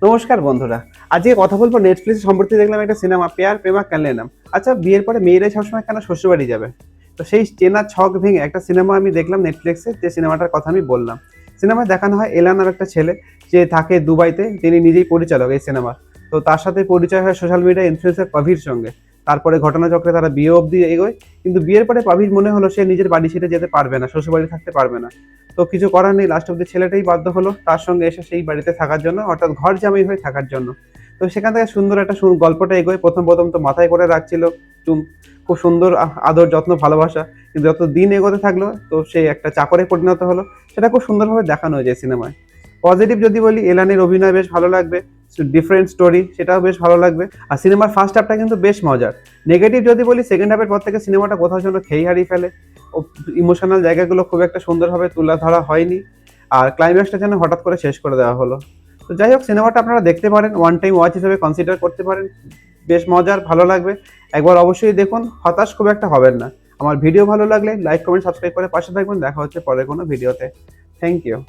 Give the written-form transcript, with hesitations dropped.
নমস্কার বন্ধুরা, আজকে কথা বলবো নেটফ্লিক্সে সম্প্রতি দেখলাম একটা সিনেমা প্যার প্রেমা কাল্যাণাম। আচ্ছা, বিয়ের পরে মেয়েরাই সবসময় কেন শ্বশুরবাড়ি যাবে? তো সেই চেনা ছক ভেঙে একটা সিনেমা আমি দেখলাম নেটফ্লিক্সে, যে সিনেমাটার কথা আমি বললাম। সিনেমায় দেখানো হয় এলা নামের একটা ছেলে, যে থাকে দুবাইতে, তিনি নিজেই পরিচালক এই সিনেমার। তো তার সাথে পরিচয় হয় সোশ্যাল মিডিয়া ইনফ্লুয়েন্সার পাভির সঙ্গে। তারপরে ঘটনাচক্রে তারা বিয়ে অবধি এগোয়। কিন্তু বিয়ের পরে পাভির মনে হলো সে নিজের বাড়ি ছেড়ে যেতে পারবে না, শ্বশুরবাড়ি থাকতে পারবে না। তো কিছু করার নেই, লাস্ট অব্দি ছেলেটাই বাধ্য হলো তার সঙ্গে এসে সেই বাড়িতে থাকার জন্য, অর্থাৎ ঘর জামাই হয়ে থাকার জন্য। তো সেখান থেকে সুন্দর একটা গল্পটা এগোয়। প্রথম প্রথম তো মাথায় করে রাখছিল চুম, খুব সুন্দর আদর যত্ন ভালোবাসা। কিন্তু যত দিন এগোতে থাকলো তো সে একটা চাকরে পরিণত হলো। সেটা খুব সুন্দরভাবে দেখানো হয়েছে সিনেমায়। পজিটিভ যদি বলি, এলানের অভিনয় বেশ ভালো লাগবে, ডিফারেন্ট স্টোরি, সেটাও বেশ ভালো লাগবে। আর সিনেমার ফার্স্ট হাফটা কিন্তু বেশ মজার। নেগেটিভ যদি বলি, সেকেন্ড হাফের পর থেকে সিনেমাটা কোথাও যেন খেই হারিয়ে ফেলে। ও ইমোশনাল জায়গাগুলো খুব একটা সুন্দরভাবে তুলে ধরা হয়নি। আর ক্লাইম্যাক্সটা যেন হঠাৎ করে শেষ করে দেওয়া হলো। তো যাই হোক, সিনেমাটা আপনারা দেখতে পারেন, ওয়ান টাইম ওয়াচ হিসেবে কনসিডার করতে পারেন। বেশ মজার, ভালো লাগবে। একবার অবশ্যই দেখুন, হতাশ খুব একটা হবেন না। আমার ভিডিও ভালো লাগলে লাইক কমেন্ট সাবস্ক্রাইব করে পাশে থাকবেন। দেখা হচ্ছে পরের কোনো ভিডিওতে। Thank you.